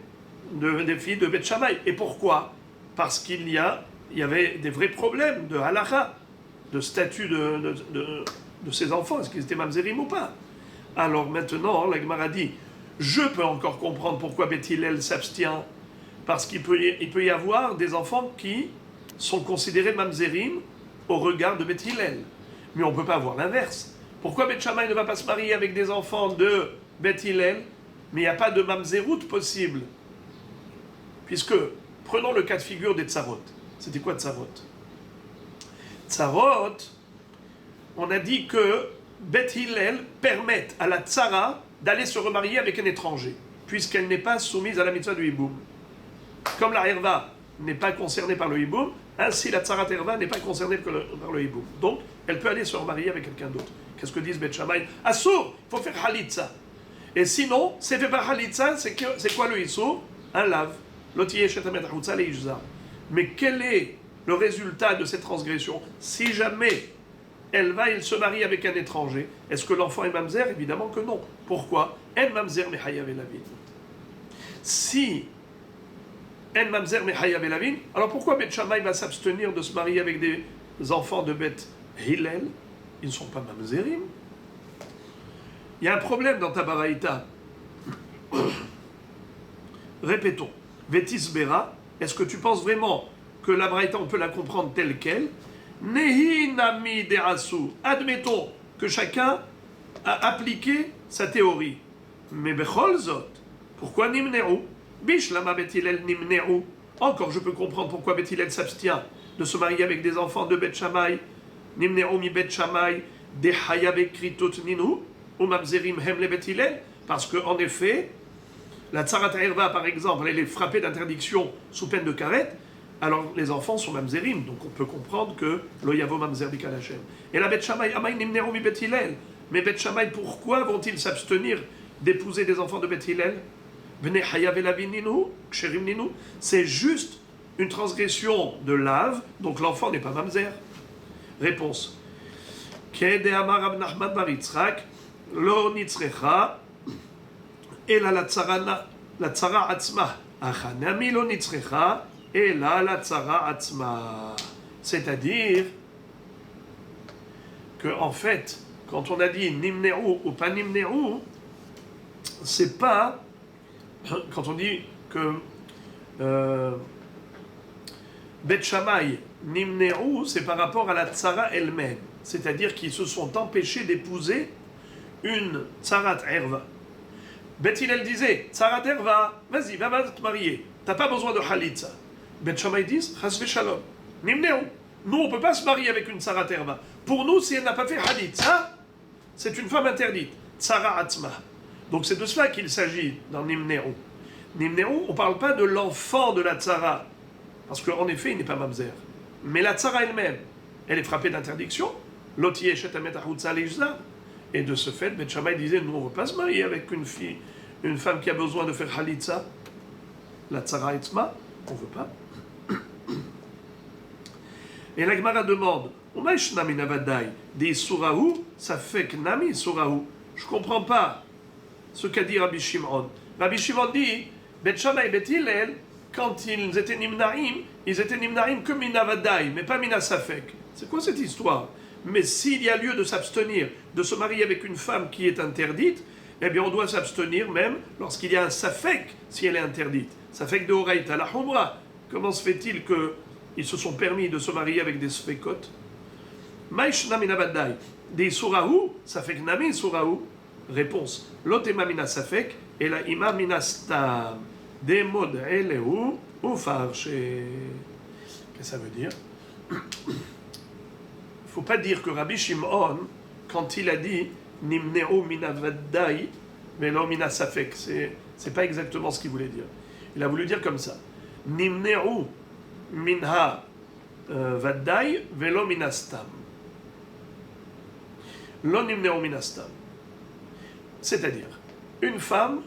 des filles de Beth Shammai. Et pourquoi? Parce qu'il y avait des vrais problèmes de halakha, de statut de ces enfants. Est-ce qu'ils étaient mamzerim ou pas? Alors maintenant, la Gemara dit, je peux encore comprendre pourquoi Beth Hillel s'abstient. Parce qu'il peut y avoir des enfants qui sont considérés mamzerim au regard de Beth Hillel. Mais on ne peut pas avoir l'inverse. Pourquoi Beth Shammai ne va pas se marier avec des enfants de Beth Hillel, mais il n'y a pas de mamzerout possible? Puisque, prenons le cas de figure des tsarot. C'était quoi tsarot? Tsarot, on a dit que Beth Hillel permettent à la tsara d'aller se remarier avec un étranger, puisqu'elle n'est pas soumise à la mitzvah du hiboum. Comme la herva n'est pas concernée par le hiboum, ainsi la tsarat herva n'est pas concernée par le hiboum. Donc, elle peut aller se remarier avec quelqu'un d'autre. Qu'est-ce que disent Beth Shammai? Assour, il faut faire halitza. Et sinon, c'est fait par halitza, c'est quoi le issour? Un lave. Mais quel est le résultat de cette transgression? Si jamais il se marie avec un étranger, est-ce que l'enfant est mamzer? Évidemment que non. Pourquoi? En mamzer mechayav elavin. Si en mamzer mechayav elavin, alors pourquoi Bet Shammai va s'abstenir de se marier avec des enfants de Bet Hillel? Ils ne sont pas mamzerim. Il y a un problème dans ta baraïta. Répétons. Vetis Bera, est-ce que tu penses vraiment que la baraïta, on peut la comprendre telle qu'elle? Nehi nami derasu. Admettons que chacun a appliqué sa théorie. Mais bechol zot, pourquoi nimneru? Bishlama Bet Hillel nimneru. Encore, je peux comprendre pourquoi Bet Hillel s'abstient de se marier avec des enfants de Bet Shammai. Nimneru mi Bet Shammai de hayabe kritot ninu ou mamzerim hem le Bet Hillel. Parce qu'en effet, la tsarat herva, par exemple, elle est frappée d'interdiction sous peine de karet. Alors les enfants sont mamzerim, donc on peut comprendre que lo yavo mamzer bikal Hashem. Et la Bet Shammai amay nimneru mi Bet Hillel. Mais Bet Shammai, pourquoi vont-ils s'abstenir d'épouser des enfants de Bet Hillel? C'est juste une transgression de lave, donc l'enfant n'est pas mamzer. Réponse. Kede amar Rab Nachman bar Yitzchak, lo nitzrecha, ela la tzara atzma. Achanami lo nitzrecha, ela la tzara atzma. C'est-à-dire que, en fait, quand on a dit nimneru ou pas nimneru, c'est pas quand on dit que Bet Shammai nimneru, c'est par rapport à la tzara elle-même, c'est-à-dire qu'ils se sont empêchés d'épouser une tzarat erva. Bet Hillel disait tzarat erva, vas-y, va te marier, t'as pas besoin de halitza. Bet Shammai dit chas v'shalom, nimneru. Nous, on peut pas se marier avec une tzarat erva. Pour nous, si elle n'a pas fait halitza, c'est une femme interdite. Tzara atzma. Donc c'est de cela qu'il s'agit dans Nimneru. Nimneru, on ne parle pas de l'enfant de la tzara, parce qu'en effet, il n'est pas mamzer. Mais la tzara elle-même, elle est frappée d'interdiction. L'otiye shetamet achutza leishza. Et de ce fait, Bet Shammai disait, nous, on ne veut pas se marier avec une fille, une femme qui a besoin de faire halitza. La tzara etzma, on ne veut pas. Et la Gemara demande, Umaishna minavadai, de surahu, ça fait que nami surahu. Je ne comprends pas ce qu'a dit Rabbi Shimon. Rabbi Shimon dit, Bet Shammai et Bet Hillel, quand ils étaient nimnaim que minavadai, mais pas minasafek. C'est quoi cette histoire? Mais s'il y a lieu de s'abstenir, de se marier avec une femme qui est interdite, eh bien on doit s'abstenir même lorsqu'il y a un safek, si elle est interdite. Safek de Horaïta, la Humra. Comment se fait-il qu'ils se sont permis de se marier avec des sfekot? Maishna minavadai, des surahu, safek nami surahu. Réponse. L'otema mina safek et la ima mina stam. Des modes elehu ou farche. Qu'est-ce que ça veut dire? Il ne faut pas dire que Rabbi Shimon, quand il a dit nimneu mina vaddai, velo mina safek, c'est pas exactement ce qu'il voulait dire. Il a voulu dire comme ça. Nimneu minha vaddai, velo mina stam. Lo nimneu mina stam. C'est-à-dire, une femme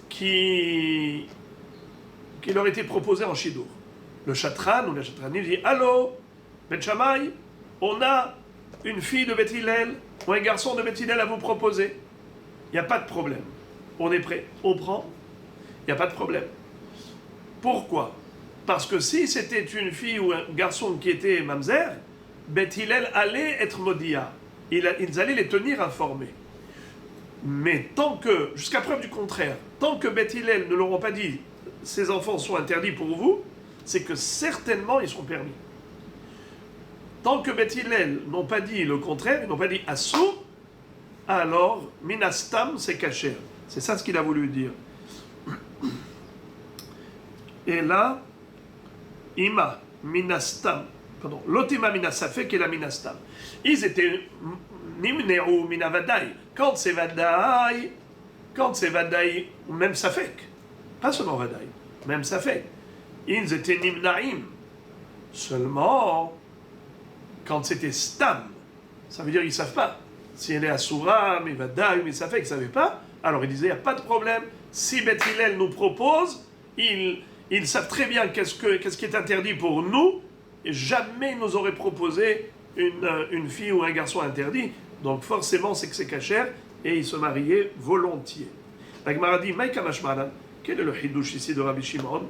qui leur était proposée en shidur. Le chatran ou la chatrani dit « Allô, Bet Shammai, on a une fille de Bet Hillel ou un garçon de Bet Hillel à vous proposer. Il n'y a pas de problème. On est prêt. On prend. Il n'y a pas de problème. Pourquoi? Parce que si c'était une fille ou un garçon qui était mamzer, Bet Hillel allait être modia. Ils allaient les tenir informés. Mais tant que, jusqu'à preuve du contraire, tant que Bet Hillel ne leur ont pas dit « ces enfants sont interdits pour vous », c'est que certainement ils sont permis. Tant que Bet Hillel n'ont pas dit le contraire, ils n'ont pas dit « assou », alors « minastam » c'est caché. C'est ça ce qu'il a voulu dire. Et là, « ima minastam », pardon, « lotima minasafek » et la minastam. Ils étaient nimneru minavadai. Quand c'est vadai, ou même safek, pas seulement vadai, même safek, ils étaient nimnaim. Seulement, quand c'était stam, ça veut dire qu'ils ne savent pas. Si elle est asura, mais vadai, mais safek, ils ne savaient pas, alors ils disaient, il n'y a pas de problème. Si Bet Hillel nous propose, ils savent très bien qu'est-ce qui est interdit pour nous, et jamais ils nous auraient proposé une fille ou un garçon interdit. Donc forcément, c'est que c'est cachère, et ils se mariaient volontiers. La Gemara dit, Maïka Mashmalan, quel est le hidouche ici de Rabbi Shimon?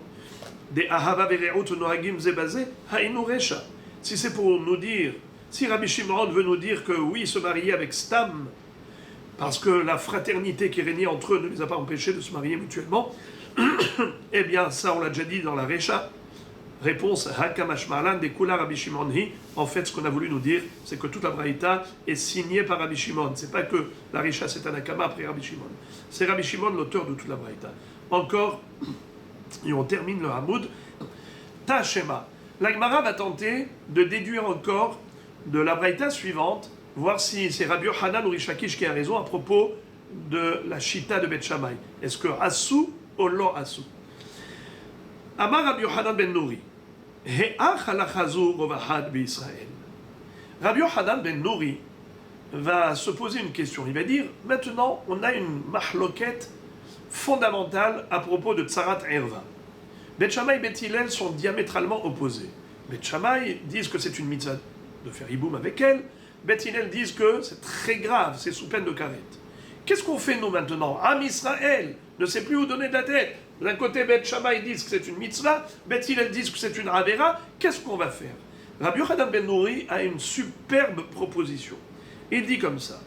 Des ahava vereut noagim zebazé, haïnu recha. Si c'est pour nous dire, si Rabbi Shimon veut nous dire que oui, se marier avec Stam, parce que la fraternité qui régnait entre eux ne les a pas empêchés de se marier mutuellement, eh bien ça on l'a déjà dit dans la Recha. Réponse, Hakamashmalan de Kula Rabbi Shimon hi. En fait, ce qu'on a voulu nous dire, c'est que toute la Braïta est signée par Rabbi Shimon. C'est pas que la Recha c'est un Akama après Rabbi Shimon. C'est Rabbi Shimon l'auteur de toute la Braïta. Encore, et on termine le Hamoud. Tashema. La Gemara va tenter de déduire encore de la Braïta suivante, voir si c'est Rabbi Yochanan ou Rishakish qui a raison à propos de la Shita de Beth Shammai. Est-ce que Assou ou lo Assou? Amar Rabbi Yochanan ben Nouri. Rabbi Yochanan ben Nouri va se poser une question. Il va dire, maintenant, on a une mahloket fondamentale à propos de Tsarat Erva. Beth Shammai et Beth Hillel sont diamétralement opposés. Beth Shammai disent que c'est une mitzvah de faire hiboum avec elle. Beth Hillel disent que c'est très grave, c'est sous peine de karet. Qu'est-ce qu'on fait nous maintenant? Am Israël ne sait plus où donner de la tête. D'un côté, Beth Shammai disent que c'est une mitzvah, Beth Hillel disent que c'est une avera. Qu'est-ce qu'on va faire? Rabbi Yochanan ben Nouri a une superbe proposition. Il dit comme ça.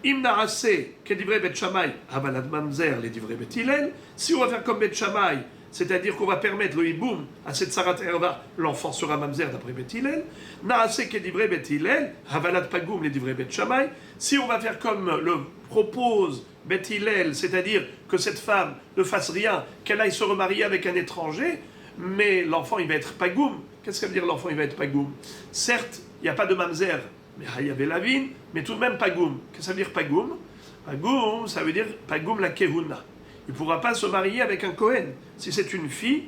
Imnaase, que divrei Beth Shammai, avalad mamzer, les divrei Beth Hillel. Si on va faire comme Beth Shammai, c'est-à-dire qu'on va permettre le hiboum à cette sarat erva, l'enfant sera mamzer d'après Beth Hillel. Naase, que divrei Beth Hillel, avalad pagoum, les divrei Beth Shammai. Si on va faire comme le propose Beth Hillel, c'est-à-dire que cette femme ne fasse rien, qu'elle aille se remarier avec un étranger, mais l'enfant il va être pagoum. Qu'est-ce que ça veut dire l'enfant il va être pagoum? Certes, il n'y a pas de mamzer, mais il y avait la vigne, mais tout de même pagoum. Qu'est-ce que ça veut dire pagoum? Pagoum, ça veut dire pagoum la kehuna. Il ne pourra pas se marier avec un Kohen. Si c'est une fille,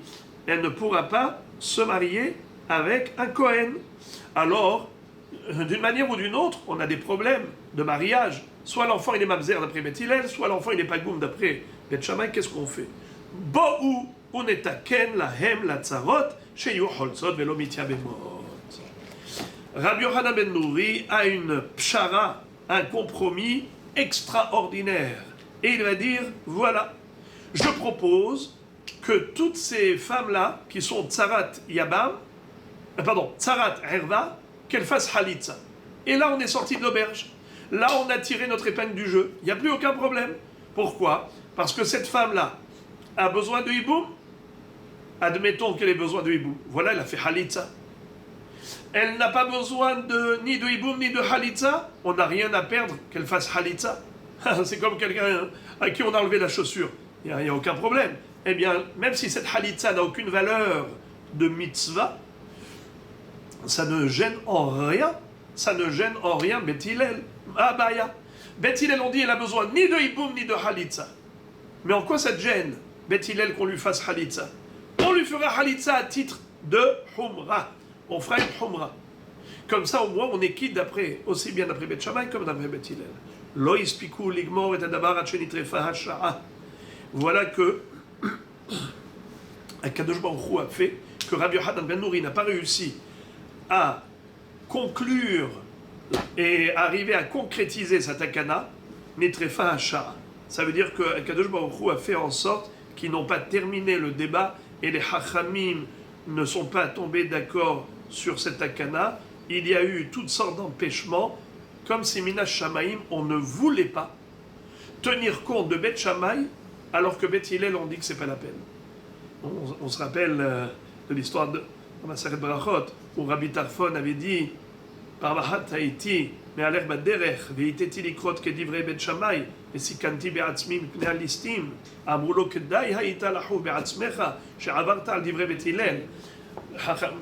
elle ne pourra pas se marier avec un Kohen. Alors, d'une manière ou d'une autre, on a des problèmes de mariage. Soit l'enfant il est mamzer d'après Beth Hillel, soit l'enfant il est pagoum d'après Beth Shammai. Qu'est-ce qu'on fait? Bo'u unetaken lahem la tzarot sheyu holzot velo mitya bemot. Rabbi Yochanan ben Nouri a une pshara, un compromis extraordinaire. Et il va dire, voilà, je propose que toutes ces femmes-là, qui sont tzarat yabam, tzarat erva, qu'elles fassent halitza. Et là, on est sorti de l'auberge. Là, on a tiré notre épingle du jeu. Il n'y a plus aucun problème. Pourquoi? Parce que cette femme-là a besoin de hiboum. Admettons qu'elle ait besoin de hiboum. Voilà, elle a fait halitza. Elle n'a pas besoin ni de hiboum ni de halitza. On n'a rien à perdre qu'elle fasse halitza. C'est comme quelqu'un à qui on a enlevé la chaussure. Il n'y a aucun problème. Eh bien, même si cette halitza n'a aucune valeur de mitzvah, ça ne gêne en rien. Ça ne gêne en rien Beth Hillel. Ah bah ya. Beth Hillel, on dit, elle a besoin ni de hiboum ni de halitza. Mais en quoi ça te gêne, Beth Hillel, qu'on lui fasse halitza? On lui fera halitza à titre de humra. On fera une humra. Comme ça, au moins, on est quitte d'après, aussi bien d'après Beth Shammai comme d'après Beth Hillel. Lo ispiku ligmor et adabar achenitrefa hasha'a. Voilà que Akadosh Baruch Hu a fait que Rabbi Yochanan ben Nouri n'a pas réussi à conclure et arriver à concrétiser sa takana, nitrefa hasha'a. Ça veut dire que Akadosh Baruch Hu a fait en sorte qu'ils n'ont pas terminé le débat et les hachamim ne sont pas tombés d'accord sur cette takana. Il y a eu toutes sortes d'empêchements, comme si Minash Shamaim, on ne voulait pas tenir compte de Beth Shammai, alors que Beth Hillel, on dit que c'est pas la peine. On se rappelle de l'histoire de Maseret Brachot, où Rabbi Tarfon avait dit Parvahat Haïti, Me'alech Baderech, Veiteti Likrot Kedivre Beth Shammai, Esikanti Be'atzmim Pnei Alistim, Amrulo Kedai Haïta Lahu Be'atzmecha, She'avarta al Divre Beth Hillel.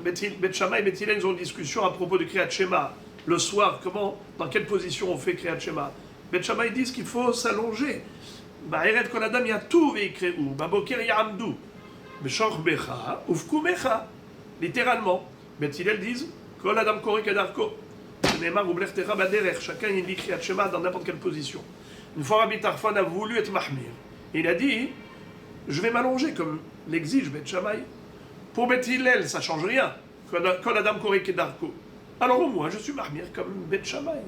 Beth Shammai et Beth Hillel, ils ont une discussion à propos de Kriyat Shema. Le soir, dans quelle position on fait Kriyat Shema? Beth Shammai disent qu'il faut s'allonger. Ba'eret kol adam yatuv ve'ikreu, baboker ya'amdu, b'shor becha, ufku mecha. Littéralement. Beth Hillel disent kol adam korek adarko. Neymar ou blechtecha baderech. Chacun il dit Kriyat Shema dans n'importe quelle position. Une fois Rabbi Tarfon a voulu être mahmir. Il a dit je vais m'allonger comme l'exige Beth Shammai. Pour Beth Hillel, ça ne change rien. Kol adam korek adarko. Alors au moins, je suis mahmir comme Beth Shammai.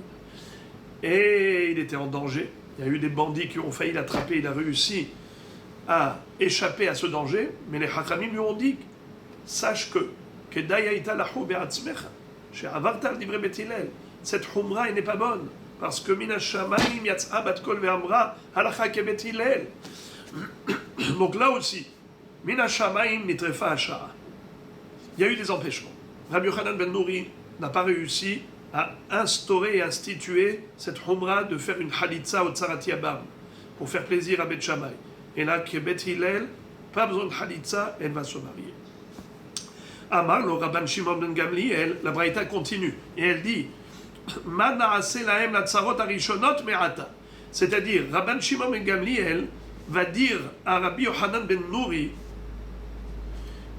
et il était en danger. Il y a eu des bandits qui ont failli l'attraper, il a réussi à échapper à ce danger, mais les Hachamim lui ont dit, sache que cette Humra n'est pas bonne, parce que Mina Shamayim Yatsa Bat Kol Ve'amra Halacha Kebet Hillel. Donc là aussi, Mina Shamayim Nitrefa Ashara. Il y a eu des empêchements. Rabbi Yochanan ben Nouri n'a pas réussi à instaurer et instituer cette Humra de faire une Halitza au Tzarat Yabam pour faire plaisir à Bet Shammai. Et là, Kebet Hillel, pas besoin de Halitza, elle va se marier. Amar, le Rabban Shimon ben Gamliel, la Braïta continue, et elle dit c'est-à-dire, Rabban Shimon ben Gamliel va dire à Rabbi Yochanan ben Nouri,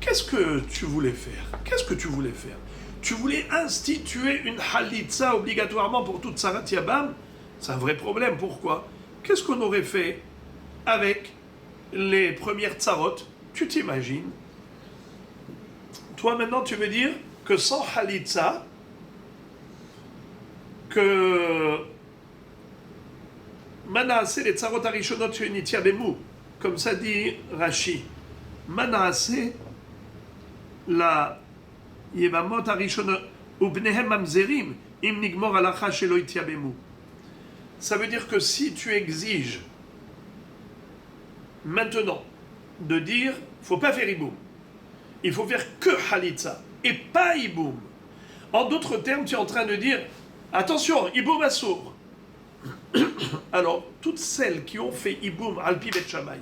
qu'est-ce que tu voulais faire? Qu'est-ce que tu voulais faire? Tu voulais instituer une halitza obligatoirement pour toute Tzarat Yabam? C'est un vrai problème. Pourquoi? Qu'est-ce qu'on aurait fait avec les premières tzarot? Tu t'imagines? Toi maintenant tu veux dire que sans halitza, que Manaaseh les tzarot arishonot nitiyabemu, comme ça dit Rashi, Manaaseh la yevamot arishonot ubnehem mamzerim im nigmor halacha shelo yitiyabemu. Ça veut dire que si tu exiges maintenant de dire faut pas faire iboum, il faut faire que halitza et pas iboum. En d'autres termes, tu es en train de dire attention, iboum assour. Alors, toutes celles qui ont fait iboum alpi Bet Shammai,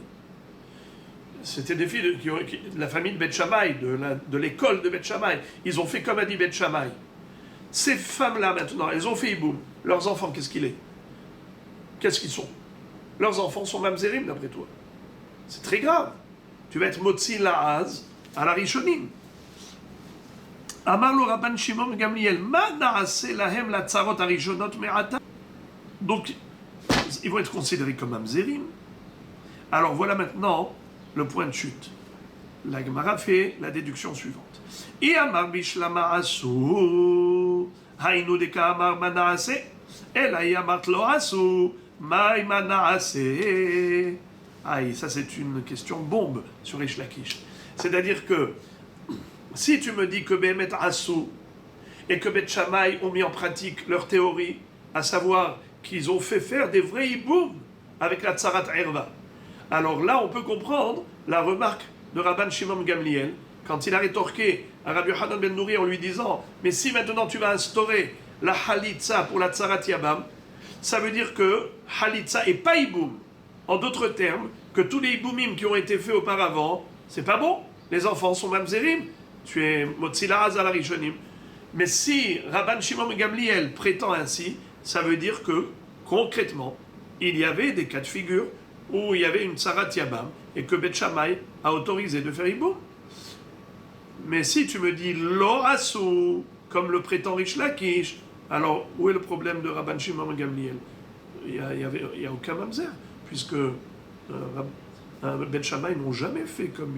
c'était des filles de la famille de Bet Shammai, de l'école de Bet Shammai, ils ont fait comme a dit Bet Shammai. Ces femmes-là maintenant, elles ont fait iboum. Leurs enfants, qu'est-ce qu'ils sont? Qu'est-ce qu'ils sont? Leurs enfants sont mamzerim d'après toi. C'est très grave. Tu vas être motzi la'az à la rishonim. Amar lo Rabban Shimon Gamliel, ma na'aseh lahem la tzarot arishonot me'ata. Donc, ils vont être considérés comme mamzerim. Alors voilà maintenant le point de chute. La Gemara fait la déduction suivante. I amar bishlama asu, hainu deka amar ma na'aseh, ela i amart lo asu, maï ma na'aseh. Aïe, ça c'est une question bombe sur Rish Lakish. C'est-à-dire que si tu me dis que Behemet Assou et que Bet Shammai ont mis en pratique leur théorie, à savoir qu'ils ont fait faire des vrais hiboum avec la Tzarat Erva, alors là on peut comprendre la remarque de Rabban Shimon Gamliel quand il a rétorqué à Rabbi Yochanan ben Nouri en lui disant mais si maintenant tu vas instaurer la Halitza pour la Tzarat Yabam, ça veut dire que Halitza et pas hiboum. En d'autres termes, que tous les hiboumim qui ont été faits auparavant, c'est pas bon. Les enfants sont mamzerim. Tu es motzi la'az à la rishonim. Mais si Rabban Shimon Gamliel prétend ainsi, ça veut dire que, concrètement, il y avait des cas de figure où il y avait une tzarat yabam et que Bet Shammai a autorisé de faire hiboum. Mais si tu me dis lo asou, comme le prétend Rish Lakish, alors où est le problème de Rabban Shimon Gamliel? Il n'y a aucun mamzer. Puisque Bet Shammai n'ont jamais fait comme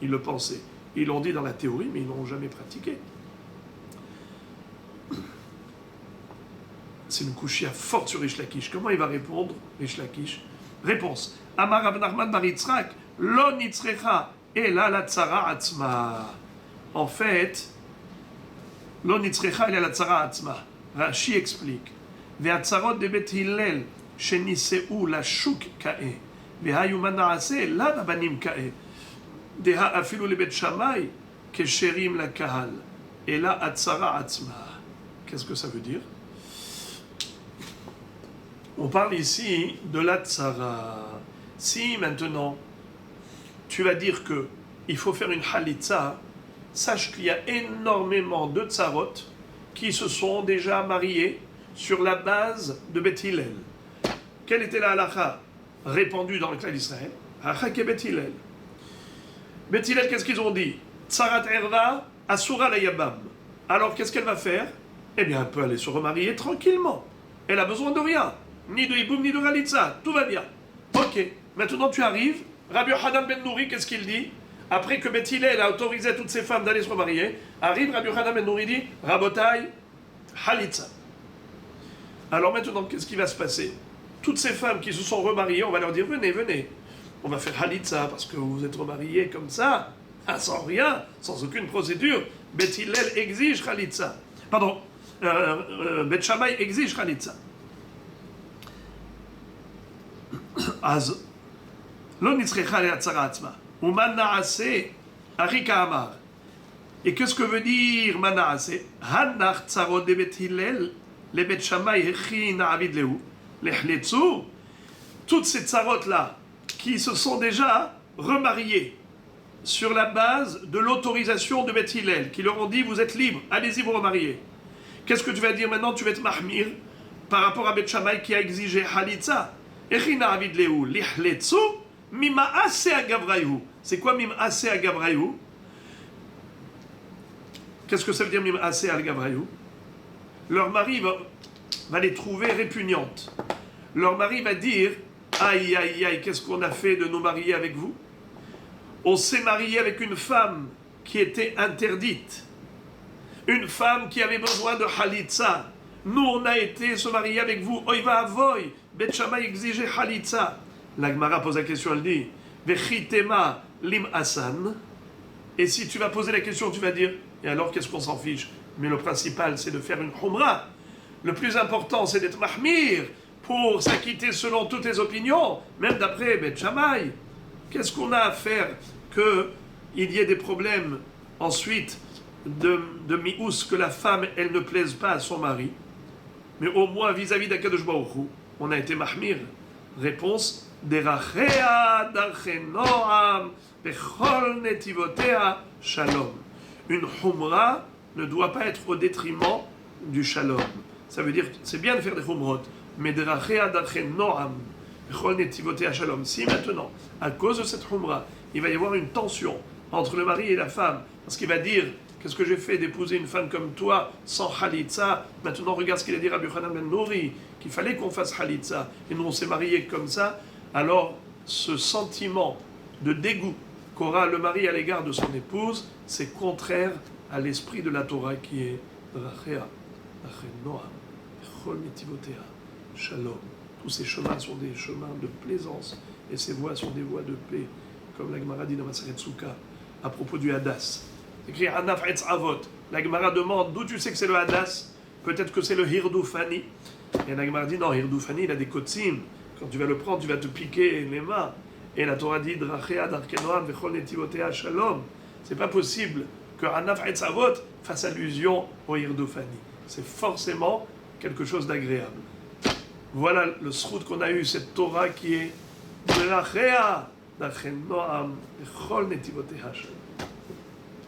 ils le pensaient. Ils l'ont dit dans la théorie, mais ils n'ont jamais pratiqué. C'est une couchia forte sur Rish Lakish. Comment il va répondre, Rish Lakish? Réponse. Amar Rav Nachman bar Yitzchak, lo nitzrecha ela la tzara atzma. En fait, lo nitzrecha ela la tzara atzma. Rashi explique. Ve'atzarot de Bet Hillel שנישאו לשוק כאה, והיו מנעשה לה רבנים כאה, דהה אפילו לבית שמאי כשרים לקהל, אלא הצרה עצמה. Qu'est-ce que ça veut dire? On parle ici de la tzara. Si maintenant tu vas dire que il faut faire une halitza, sache qu'il y a énormément de tzarot qui se sont déjà mariés sur la base de Bet Hillel. Quelle était la halakha répandue dans le clan d'Israël? Halakha ke Bet Hillel. Bet Hillel, qu'est-ce qu'ils ont dit? Tzarat Erva, Asura la Yabam. Alors, qu'est-ce qu'elle va faire? Eh bien, elle peut aller se remarier tranquillement. Elle a besoin de rien. Ni de hiboum, ni de halitza. Tout va bien. Ok. Maintenant, tu arrives. Rabbi Yochanan ben Nouri, qu'est-ce qu'il dit? Après que Bet Hillel a autorisé à toutes ces femmes d'aller se remarier, arrive Rabbi Yochanan ben Nouri dit Rabotai, halitza. Alors maintenant, qu'est-ce qui va se passer? Toutes ces femmes qui se sont remariées, on va leur dire, venez, venez. On va faire Halitza, parce que vous êtes remariés comme ça, sans rien, sans aucune procédure. Beth Hillel exige Halitza. Pardon, Beth Shammai exige Halitza. אז לא נצרכה להצהרה עצמה. ומה נעשה? אחי כאמר. Et qu'est-ce que veut dire מה נעשה? הנח צרות דבית הלל לבית שמאי הכין העביד להו לחלצו. Toutes ces tsarotes là qui se sont déjà remariées sur la base de l'autorisation de Beth Hillel, qui leur ont dit vous êtes libres, allez-y vous remarier. Qu'est-ce que tu vas dire maintenant? Tu vas être mahmir par rapport à Beth Shammai qui a exigé Halitza. C'est quoi Mim'aseh Agabrayu? Qu'est-ce que ça veut dire Mim'aseh Agabrayu? Leur mari va les trouver répugnantes. Leur mari va dire aïe aïe aïe, qu'est-ce qu'on a fait de nous marier avec vous? On s'est marié avec une femme qui était interdite, une femme qui avait besoin de Halitza. Nous, on a été se marier avec vous. Oy va avoy. Beth Shammai exigeait Halitza. La Gemara pose la question, elle dit Vechitema lim asan. Et si tu vas poser la question, tu vas dire et alors qu'est-ce qu'on s'en fiche? Mais le principal, c'est de faire une khumra. Le plus important, c'est d'être mahmir pour s'acquitter selon toutes les opinions, même d'après Beth Shammai. Qu'est-ce qu'on a à faire qu'il y ait des problèmes ensuite de mi'ous, que la femme, elle ne plaise pas à son mari? Mais au moins vis-à-vis d'Akadosh Baruch Hu, on a été mahmir. Réponse derachea darche noam bechol netivotea shalom. Une humra ne doit pas être au détriment du shalom. Ça veut dire, c'est bien de faire des humrot, mais derachea darche noam bechol netivotea shalom. Si maintenant, à cause de cette humra, il va y avoir une tension entre le mari et la femme, parce qu'il va dire qu'est-ce que j'ai fait d'épouser une femme comme toi sans Halitza? Maintenant, regarde ce qu'il a dit Rabbi Yochanan ben Nouri, qu'il fallait qu'on fasse Halitza, et nous on s'est mariés comme ça. Alors, ce sentiment de dégoût qu'aura le mari à l'égard de son épouse, c'est contraire à l'esprit de la Torah qui est Rachea, Noam, Chol Netivotea, Shalom. Tous ces chemins sont des chemins de plaisance, et ces voies sont des voies de paix, comme la Gemara dit dans Maseret Souka, à propos du Hadas. C'est écrit Hanaf Etz Avot. La Gemara demande d'où tu sais que c'est le Hadas? Peut-être que c'est le Hirdoufani. Et la Gemara dit non, Hirdoufani il a des kotsim. Quand tu vas le prendre, tu vas te piquer les mains. Et la Torah dit Drachea Darkenoam Vechol Netivotea Shalom. C'est pas possible que Hanaf Etz Avot fasse allusion au Hirdoufani. C'est forcément quelque chose d'agréable. Voilà le srout qu'on a eu, cette Torah qui est Drachea Darkenoam Vechol Netivotea Shalom.